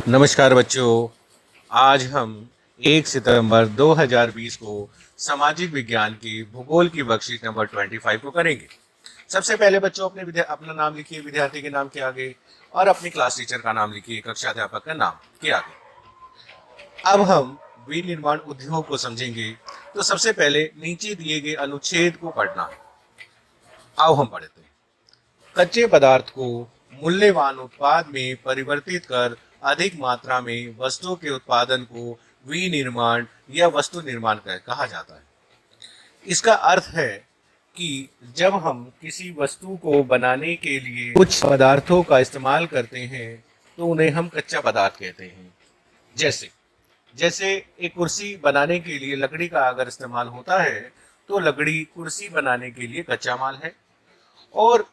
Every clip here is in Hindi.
नमस्कार बच्चों। आज हम 1 सितंबर 2020 को सामाजिक विज्ञान की भूगोल की वर्कशीट नंबर 25 को करेंगे। सबसे पहले बच्चों अपना नाम लिखिए, विद्यार्थी के नाम के आगे, और अपनी क्लास टीचर का नाम लिखिए, कक्षा अध्यापक का नाम के आगे। अब हम विनिर्माण उद्योग को समझेंगे। तो सबसे पहले नीचे दिए गए अनुच्छेद को पढ़ना है। आओ हम पढ़ते हैं। कच्चे पदार्थ को मूल्यवान उत्पाद में परिवर्तित कर अधिक मात्रा में वस्तुओं के उत्पादन को विनिर्माण या वस्तु निर्माण कहा जाता है। इसका अर्थ है कि जब हम किसी वस्तु को बनाने के लिए कुछ पदार्थों का इस्तेमाल करते हैं तो उन्हें हम कच्चा पदार्थ कहते हैं। जैसे जैसे एक कुर्सी बनाने के लिए लकड़ी का अगर इस्तेमाल होता है तो लकड़ी कुर्सी बनाने के लिए कच्चा माल है। और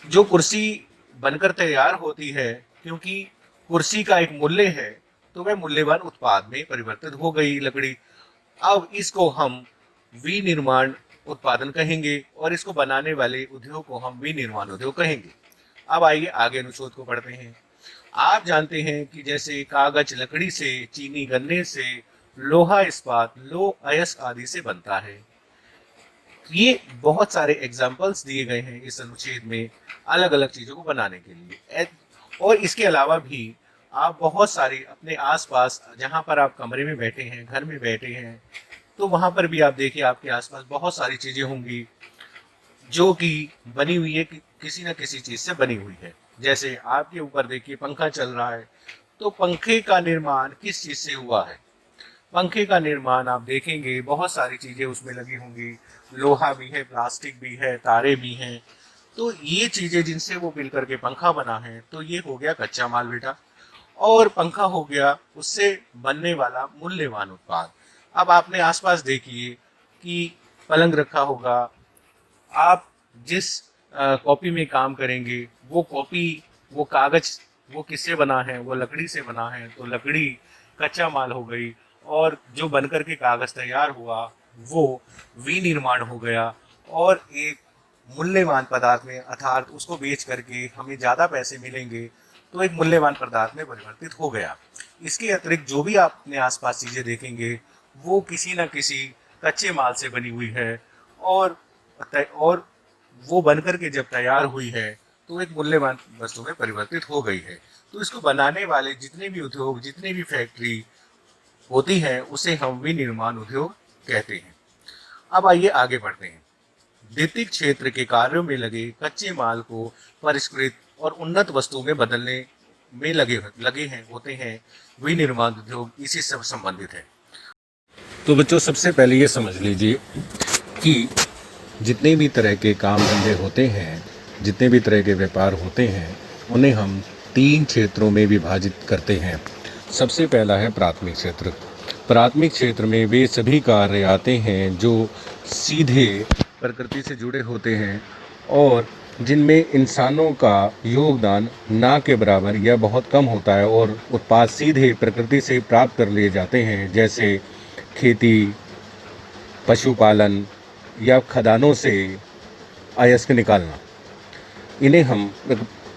जो कुर्सी बनकर तैयार होती है, क्योंकि कुर्सी का एक मूल्य है, तो वह मूल्यवान उत्पाद में परिवर्तित हो गई लकड़ी। अब इसको हम विनिर्माण उत्पादन कहेंगे और इसको बनाने वाले उद्योग को हम विनिर्माण उद्योग कहेंगे। अब आइए आगे अनुच्छेद को पढ़ते हैं। आप जानते हैं कि जैसे कागज लकड़ी से, चीनी गन्ने से, लोहा इस्पात लौह अयस्क आदि से बनता है। ये बहुत सारे एग्जाम्पल्स दिए गए हैं इस अनुच्छेद में अलग अलग चीजों को बनाने के लिए। और इसके अलावा भी आप बहुत सारी अपने आसपास, जहां पर आप कमरे में बैठे हैं, घर में बैठे हैं, तो वहां पर भी आप देखिए आपके आसपास बहुत सारी चीजें होंगी जो कि बनी हुई है, किसी न किसी चीज से बनी हुई है। जैसे आपके ऊपर देखिए पंखा चल रहा है, तो पंखे का निर्माण किस चीज से हुआ है? पंखे का निर्माण आप देखेंगे बहुत सारी चीजें उसमें लगी होंगी, लोहा भी है, प्लास्टिक भी है, तारे भी हैं। तो ये चीजें जिनसे वो मिल करके पंखा बना है, तो ये हो गया कच्चा माल बेटा। और पंखा हो गया उससे बनने वाला मूल्यवान उत्पाद। अब आपने आसपास देखिए कि पलंग रखा होगा। आप जिस कॉपी में काम करेंगे वो कॉपी, वो कागज, वो किससे बना है? वो लकड़ी से बना है। तो लकड़ी कच्चा माल हो गई, और जो बनकर के कागज तैयार हुआ वो विनिर्माण हो गया और एक मूल्यवान पदार्थ में, अर्थात उसको बेच करके हमें ज़्यादा पैसे मिलेंगे, तो एक मूल्यवान पदार्थ में परिवर्तित हो गया। इसके अतिरिक्त जो भी आप अपने आसपास चीज़ें देखेंगे वो किसी न किसी कच्चे माल से बनी हुई है, और और वो बनकर के जब तैयार हुई है तो एक मूल्यवान वस्तु में परिवर्तित हो गई है। तो इसको बनाने वाले जितने भी उद्योग, जितने भी फैक्ट्री होती है, उसे हम विनिर्माण उद्योग कहते हैं। अब आइए आगे बढ़ते हैं। द्वितीय क्षेत्र के कार्यों में लगे कच्चे माल को परिष्कृत और उन्नत वस्तुओं में बदलने में लगे हैं होते हैं विनिर्माण उद्योग, इसी से संबंधित है। तो बच्चों सबसे पहले ये समझ लीजिए कि जितने भी तरह के काम धंधे होते हैं, जितने भी तरह के व्यापार होते हैं, उन्हें हम 3 क्षेत्रों में विभाजित करते हैं। सबसे पहला है प्राथमिक क्षेत्र। प्राथमिक क्षेत्र में वे सभी कार्य आते हैं जो सीधे प्रकृति से जुड़े होते हैं और जिनमें इंसानों का योगदान ना के बराबर या बहुत कम होता है, और उत्पाद सीधे प्रकृति से प्राप्त कर लिए जाते हैं। जैसे खेती, पशुपालन या खदानों से अयस्क निकालना, इन्हें हम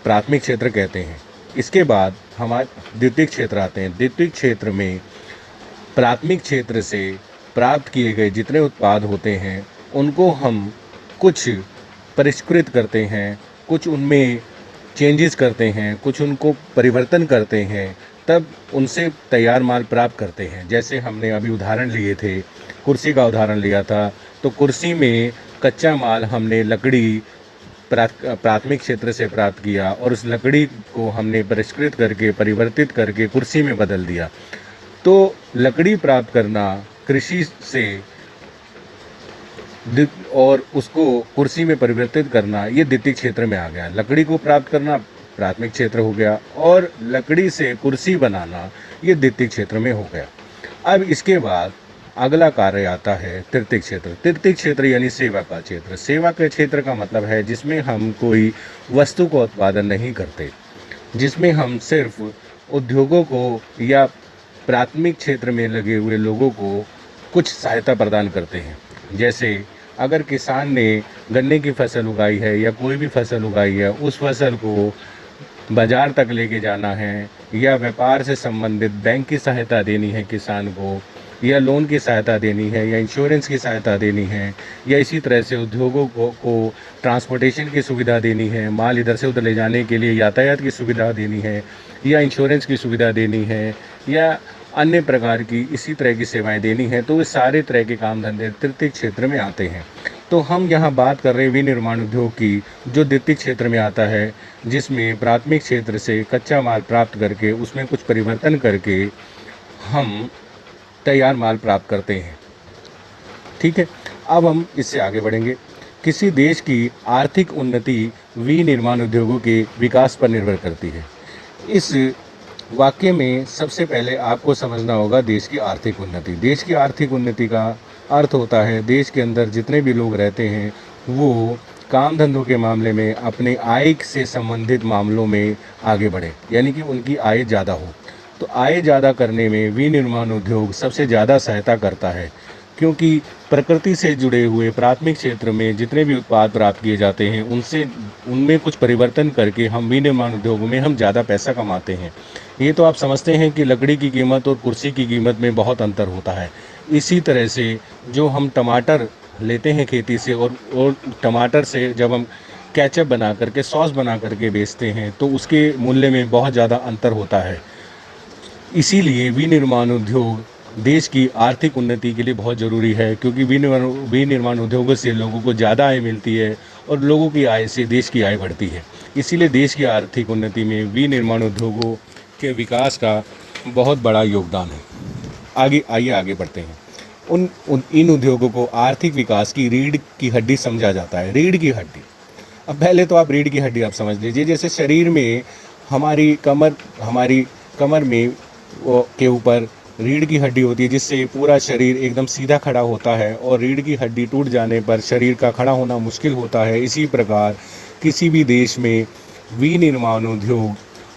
प्राथमिक क्षेत्र कहते हैं। इसके बाद हमारे द्वितीय क्षेत्र आते हैं। द्वितीय क्षेत्र में प्राथमिक क्षेत्र से प्राप्त किए गए जितने उत्पाद होते हैं उनको हम कुछ परिष्कृत करते हैं, कुछ उनमें चेंजेस करते हैं, कुछ उनको परिवर्तन करते हैं, तब उनसे तैयार माल प्राप्त करते हैं। जैसे हमने अभी उदाहरण लिए थे, कुर्सी का उदाहरण लिया था, तो कुर्सी में कच्चा माल हमने लकड़ी प्राथमिक क्षेत्र से प्राप्त किया और उस लकड़ी को हमने परिष्कृत करके, परिवर्तित करके कुर्सी में बदल दिया। तो लकड़ी प्राप्त करना कृषि से और उसको कुर्सी में परिवर्तित करना, ये द्वितीय क्षेत्र में आ गया। लकड़ी को प्राप्त करना प्राथमिक क्षेत्र हो गया और लकड़ी से कुर्सी बनाना ये द्वितीय क्षेत्र में हो गया। अब इसके बाद अगला कार्य आता है तृतीय क्षेत्र। तृतीय क्षेत्र यानी सेवा का क्षेत्र। सेवा के क्षेत्र का मतलब है जिसमें हम कोई वस्तु को उत्पादन नहीं करते, जिसमें हम सिर्फ उद्योगों को या प्राथमिक क्षेत्र में लगे हुए लोगों को कुछ सहायता प्रदान करते हैं। जैसे अगर किसान ने गन्ने की फसल उगाई है या कोई भी फसल उगाई है, उस फसल को बाजार तक लेके जाना है, या व्यापार से संबंधित बैंक की सहायता देनी है किसान को, या लोन की सहायता देनी है, या इंश्योरेंस की सहायता देनी है, या इसी तरह से उद्योगों को ट्रांसपोर्टेशन की सुविधा देनी है, माल इधर से उधर ले जाने के लिए यातायात की सुविधा देनी है, या इंश्योरेंस की सुविधा देनी है, या अन्य प्रकार की इसी तरह की सेवाएं देनी है, तो ये सारे तरह के काम धंधे तृतीय क्षेत्र में आते हैं। तो हम यहाँ बात कर रहे हैं विनिर्माण उद्योग की, जो द्वितीय क्षेत्र में आता है, जिसमें प्राथमिक क्षेत्र से कच्चा माल प्राप्त करके उसमें कुछ परिवर्तन करके हम तैयार माल प्राप्त करते हैं। ठीक है, अब हम इससे आगे बढ़ेंगे। किसी देश की आर्थिक उन्नति विनिर्माण उद्योगों के विकास पर निर्भर करती है। इस वाक्य में सबसे पहले आपको समझना होगा देश की आर्थिक उन्नति। देश की आर्थिक उन्नति का अर्थ होता है देश के अंदर जितने भी लोग रहते हैं वो काम धंधों के मामले में अपने आय से संबंधित मामलों में आगे बढ़े, यानी कि उनकी आय ज़्यादा हो। तो आय ज़्यादा करने में विनिर्माण उद्योग सबसे ज़्यादा सहायता करता है, क्योंकि प्रकृति से जुड़े हुए प्राथमिक क्षेत्र में जितने भी उत्पाद प्राप्त किए जाते हैं उनमें कुछ परिवर्तन करके हम विनिर्माण उद्योगों में हम ज़्यादा पैसा कमाते हैं। ये तो आप समझते हैं कि लकड़ी की कीमत और कुर्सी की कीमत में बहुत अंतर होता है। इसी तरह से जो हम टमाटर लेते हैं खेती से और टमाटर से जब हम केचप बना करके सॉस बना करके बेचते हैं तो उसके मूल्य में बहुत ज़्यादा अंतर होता है। इसीलिए विनिर्माण उद्योग देश की आर्थिक उन्नति के लिए बहुत ज़रूरी है, क्योंकि विनिर्माण उद्योगों से लोगों को ज़्यादा आय मिलती है और लोगों की आय से देश की आय बढ़ती है। इसीलिए देश की आर्थिक उन्नति में विनिर्माण उद्योगों के विकास का बहुत बड़ा योगदान है। आगे बढ़ते हैं। इन उद्योगों को आर्थिक विकास की रीढ़ की हड्डी समझा जाता है। रीढ़ की हड्डी, अब पहले तो आप रीढ़ की हड्डी आप समझ लीजिए। जैसे शरीर में हमारी कमर में के ऊपर रीढ़ की हड्डी होती है, जिससे पूरा शरीर एकदम सीधा खड़ा होता है, और रीढ़ की हड्डी टूट जाने पर शरीर का खड़ा होना मुश्किल होता है। इसी प्रकार किसी भी देश में विनिर्माण उद्योग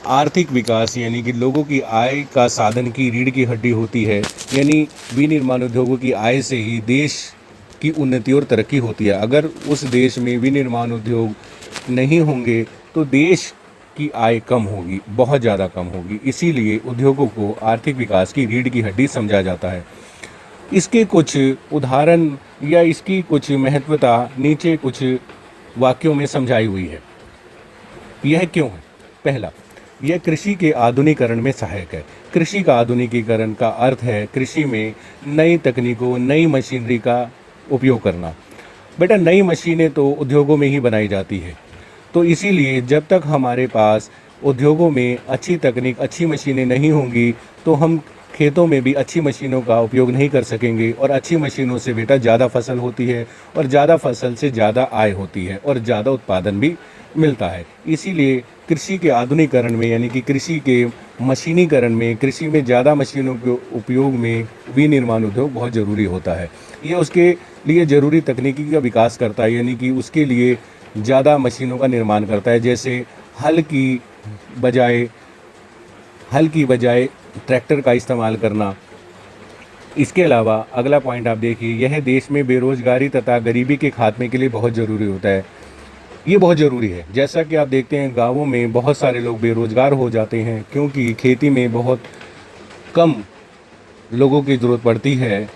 आर्थिक विकास यानी कि लोगों की आय का साधन की रीढ़ की हड्डी होती है। यानी विनिर्माण उद्योगों की आय से ही देश की उन्नति और तरक्की होती है। अगर उस देश में विनिर्माण उद्योग नहीं होंगे तो देश की आय कम होगी, बहुत ज़्यादा कम होगी। इसीलिए उद्योगों को आर्थिक विकास की रीढ़ की हड्डी समझा जाता है। इसके कुछ उदाहरण या इसकी कुछ महत्वता नीचे कुछ वाक्यों में समझाई हुई है। यह क्यों है? पहला, यह कृषि के आधुनिकीकरण में सहायक है। कृषि का आधुनिकीकरण का अर्थ है कृषि में नई तकनीकों, नई मशीनरी का उपयोग करना। बेटा, नई मशीनें तो उद्योगों में ही बनाई जाती है, तो इसीलिए जब तक हमारे पास उद्योगों में अच्छी तकनीक, अच्छी मशीनें नहीं होंगी तो हम खेतों में भी अच्छी मशीनों का उपयोग नहीं कर सकेंगे। और अच्छी मशीनों से बेटा ज़्यादा फसल होती है, और ज़्यादा फसल से ज़्यादा आय होती है, और ज़्यादा उत्पादन भी मिलता है। इसीलिए कृषि के आधुनिकीकरण में यानी कि कृषि के मशीनीकरण में, कृषि में ज़्यादा मशीनों के उपयोग में विनिर्माण उद्योग बहुत ज़रूरी होता है। ये उसके लिए ज़रूरी तकनीकी का विकास करता है, यानी कि उसके लिए ज़्यादा मशीनों का निर्माण करता है। जैसे हल की बजाय ट्रैक्टर का इस्तेमाल करना। इसके अलावा अगला पॉइंट आप देखिए, यह देश में बेरोजगारी तथा गरीबी के खात्मे के लिए बहुत ज़रूरी होता है। ये बहुत ज़रूरी है। जैसा कि आप देखते हैं गाँवों में बहुत सारे लोग बेरोजगार हो जाते हैं, क्योंकि खेती में बहुत कम लोगों की ज़रूरत पड़ती है।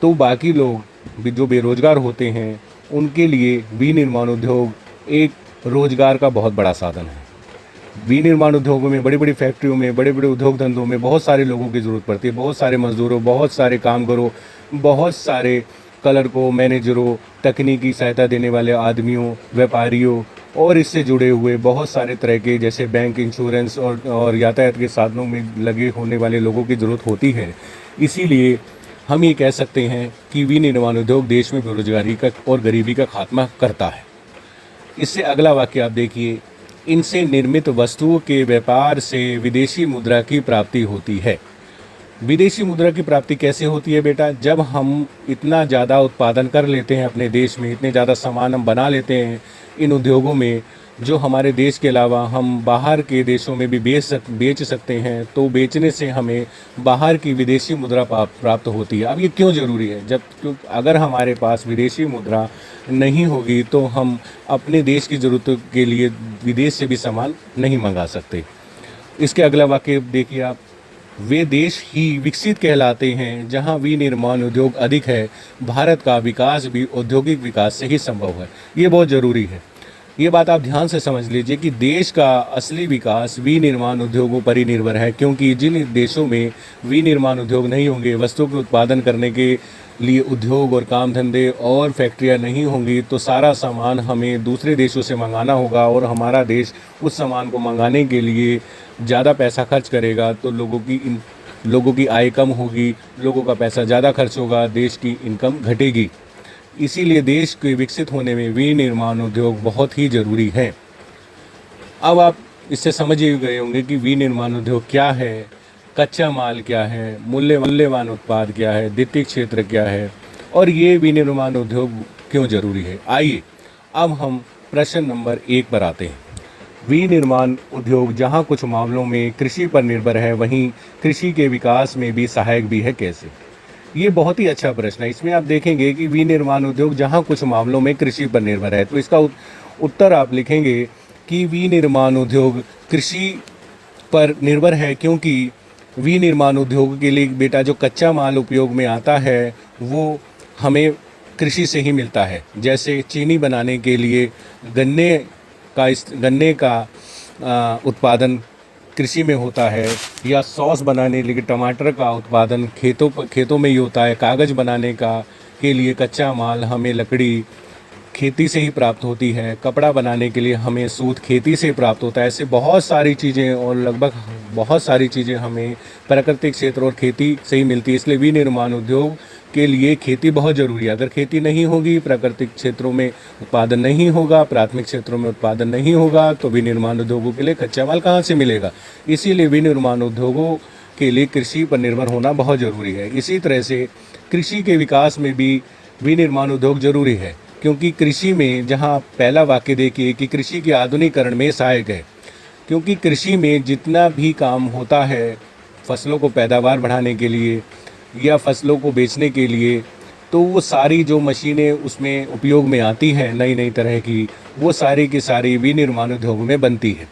तो बाकी लोग भी जो बेरोजगार होते हैं उनके लिए विनिर्माण उद्योग एक रोजगार का बहुत बड़ा साधन है। विनिर्माण उद्योगों में, बड़ी बड़ी फैक्ट्रियों में, बड़े बड़े उद्योग धंधों में बहुत सारे लोगों की ज़रूरत पड़ती है। बहुत सारे मजदूरों, बहुत सारे कामगारों, बहुत सारे क्लर्कों, मैनेजरों, तकनीकी सहायता देने वाले आदमियों, व्यापारियों और इससे जुड़े हुए बहुत सारे तरह के जैसे बैंक, इंश्योरेंस और यातायात के साधनों में लगे होने वाले लोगों की ज़रूरत होती है। इसीलिए हम ये कह सकते हैं कि विनिर्माण उद्योग देश में बेरोजगारी का और गरीबी का खात्मा करता है। इससे अगला वाक्य आप देखिए, इनसे निर्मित वस्तुओं के व्यापार से विदेशी मुद्रा की प्राप्ति होती है। विदेशी मुद्रा की प्राप्ति कैसे होती है बेटा? जब हम इतना ज़्यादा उत्पादन कर लेते हैं अपने देश में, इतने ज़्यादा सामान हम बना लेते हैं इन उद्योगों में, जो हमारे देश के अलावा हम बाहर के देशों में भी बेच सकते हैं, तो बेचने से हमें बाहर की विदेशी मुद्रा प्राप्त होती है। अब ये क्यों ज़रूरी है? अगर हमारे पास विदेशी मुद्रा नहीं होगी तो हम अपने देश की ज़रूरतों के लिए विदेश से भी सामान नहीं मंगा सकते। इसके अगला वाक्य देखिए आप, वे देश ही विकसित कहलाते हैं जहां विनिर्माण उद्योग अधिक है। भारत का विकास भी औद्योगिक विकास से ही संभव है। ये बहुत ज़रूरी है। ये बात आप ध्यान से समझ लीजिए कि देश का असली विकास विनिर्माण उद्योगों पर ही निर्भर है, क्योंकि जिन देशों में विनिर्माण उद्योग नहीं होंगे, वस्तुओं के उत्पादन करने के लिए उद्योग और काम धंधे और फैक्ट्रियां नहीं होंगी, तो सारा सामान हमें दूसरे देशों से मंगाना होगा और हमारा देश उस सामान को मंगाने के लिए ज़्यादा पैसा खर्च करेगा, तो लोगों की आय कम होगी, लोगों का पैसा ज़्यादा खर्च होगा, देश की इनकम घटेगी। इसीलिए देश के विकसित होने में विनिर्माण उद्योग बहुत ही ज़रूरी है। अब आप इससे समझ ही गए होंगे कि विनिर्माण उद्योग क्या है, कच्चा माल क्या है, मूल्यवान उत्पाद क्या है, द्वितीयक क्षेत्र क्या है और ये विनिर्माण उद्योग क्यों ज़रूरी है। आइए अब हम प्रश्न नंबर 1 पर आते हैं। विनिर्माण उद्योग जहां कुछ मामलों में कृषि पर निर्भर है, वहीं कृषि के विकास में भी सहायक भी है, कैसे? ये बहुत ही अच्छा प्रश्न है। इसमें आप देखेंगे कि विनिर्माण उद्योग जहां कुछ मामलों में कृषि पर निर्भर है, तो इसका उत्तर आप लिखेंगे कि विनिर्माण उद्योग कृषि पर निर्भर है, क्योंकि विनिर्माण उद्योग के लिए बेटा जो कच्चा माल उपयोग में आता है वो हमें कृषि से ही मिलता है। जैसे चीनी बनाने के लिए गन्ने का उत्पादन कृषि में होता है, या सॉस बनाने के लिए टमाटर का उत्पादन खेतों में ही होता है। कागज़ बनाने के लिए कच्चा माल हमें लकड़ी खेती से ही प्राप्त होती है। कपड़ा बनाने के लिए हमें सूत खेती से प्राप्त होता है। ऐसे बहुत सारी चीज़ें और लगभग बहुत सारी चीज़ें हमें प्राकृतिक क्षेत्र और खेती से ही मिलती है। इसलिए विनिर्माण उद्योग के लिए खेती बहुत ज़रूरी है। अगर खेती नहीं होगी, प्राकृतिक क्षेत्रों में उत्पादन नहीं होगा, प्राथमिक क्षेत्रों में उत्पादन नहीं होगा, तो विनिर्माण उद्योगों के लिए कच्चा माल कहाँ से मिलेगा? इसीलिए विनिर्माण उद्योगों के लिए कृषि पर निर्भर होना बहुत ज़रूरी है। इसी तरह से कृषि के विकास में भी विनिर्माण उद्योग ज़रूरी है, क्योंकि कृषि में जहाँ पहला वाक्य देखिए कि कृषि के आधुनिकीकरण में सहायक है, क्योंकि कृषि में जितना भी काम होता है फसलों को पैदावार बढ़ाने के लिए या फसलों को बेचने के लिए, तो वो सारी जो मशीनें उसमें उपयोग में आती हैं नई नई तरह की, वो सारी की सारी विनिर्माण उद्योगों में बनती है।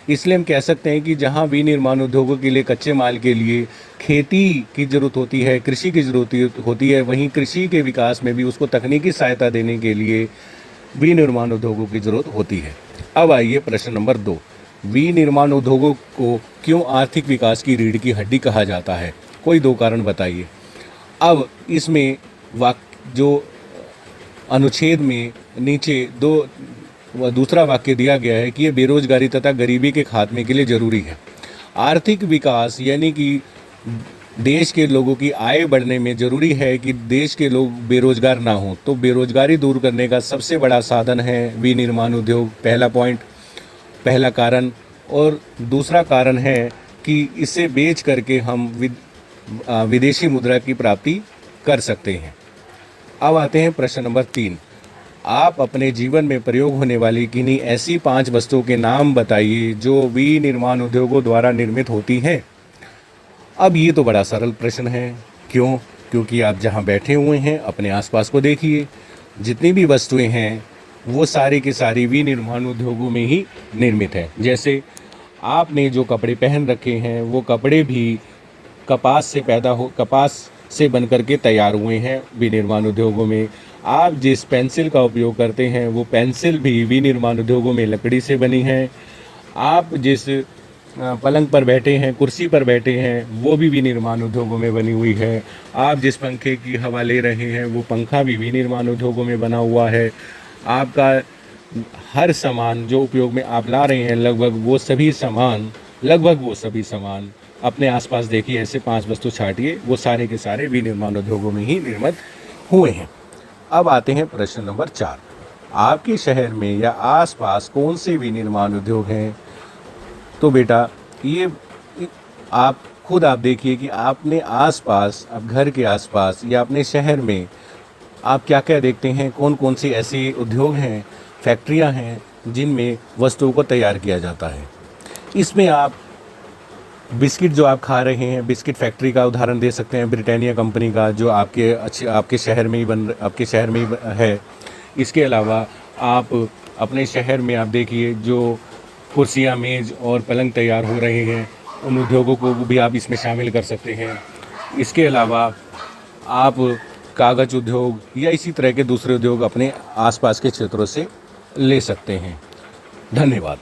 इसलिए हम कह सकते हैं कि जहाँ विनिर्माण उद्योगों के लिए कच्चे माल के लिए खेती की ज़रूरत होती है, कृषि की ज़रूरत होती है, वहीं कृषि के विकास में भी उसको तकनीकी सहायता देने के लिए विनिर्माण उद्योगों की ज़रूरत होती है। अब आइए प्रश्न नंबर 2। विनिर्माण उद्योगों को क्यों आर्थिक विकास की रीढ़ की हड्डी कहा जाता है? कोई 2 कारण बताइए। अब इसमें जो अनुच्छेद में नीचे दूसरा वाक्य दिया गया है कि ये बेरोजगारी तथा गरीबी के खात्मे के लिए ज़रूरी है। आर्थिक विकास यानी कि देश के लोगों की आय बढ़ने में ज़रूरी है कि देश के लोग बेरोजगार ना हों, तो बेरोजगारी दूर करने का सबसे बड़ा साधन है विनिर्माण उद्योग। पहला कारण। और दूसरा कारण है कि इसे बेच करके हम विदेशी मुद्रा की प्राप्ति कर सकते हैं। अब आते हैं प्रश्न नंबर 3। आप अपने जीवन में प्रयोग होने वाली किन्हीं ऐसी 5 वस्तुओं के नाम बताइए जो विनिर्माण उद्योगों द्वारा निर्मित होती हैं। अब ये तो बड़ा सरल प्रश्न है। क्यों? क्योंकि आप जहाँ बैठे हुए हैं अपने आसपास को देखिए, जितनी भी वस्तुएं हैं वो सारी की सारी विनिर्माण उद्योगों में ही निर्मित है। जैसे आपने जो कपड़े पहन रखे हैं वो कपड़े भी कपास से बन करके तैयार हुए हैं विनिर्माण उद्योगों में। आप जिस पेंसिल का उपयोग करते हैं वो पेंसिल भी विनिर्माण उद्योगों में लकड़ी से बनी है। आप जिस पलंग पर बैठे हैं, कुर्सी पर बैठे हैं, वो भी विनिर्माण उद्योगों में बनी हुई है। आप जिस पंखे की हवा ले रहे हैं वो पंखा भी विनिर्माण उद्योगों में बना हुआ है। आपका हर सामान जो उपयोग में आप ला रहे हैं, लगभग वो सभी सामान अपने आसपास देखिए, ऐसे 5 वस्तु छाटिए, वो सारे के सारे विनिर्माण उद्योगों में ही निर्मित हुए हैं। अब आते हैं प्रश्न नंबर 4। आपके शहर में या आसपास कौन से विनिर्माण उद्योग हैं? तो बेटा ये आप देखिए कि आपने आसपास, अब घर के आसपास या अपने शहर में आप क्या क्या देखते हैं, कौन कौन से ऐसे उद्योग हैं, फैक्ट्रियां हैं जिनमें वस्तुओं को तैयार किया जाता है। इसमें आप बिस्किट जो आप खा रहे हैं, बिस्किट फैक्ट्री का उदाहरण दे सकते हैं, ब्रिटानिया कंपनी का, जो आपके शहर में ही है। इसके अलावा आप अपने शहर में आप देखिए जो कुर्सियाँ, मेज़ और पलंग तैयार हो रहे हैं, उन उद्योगों को भी आप इसमें शामिल कर सकते हैं। इसके अलावा आप कागज़ उद्योग या इसी तरह के दूसरे उद्योग अपने आसपास के क्षेत्रों से ले सकते हैं। धन्यवाद।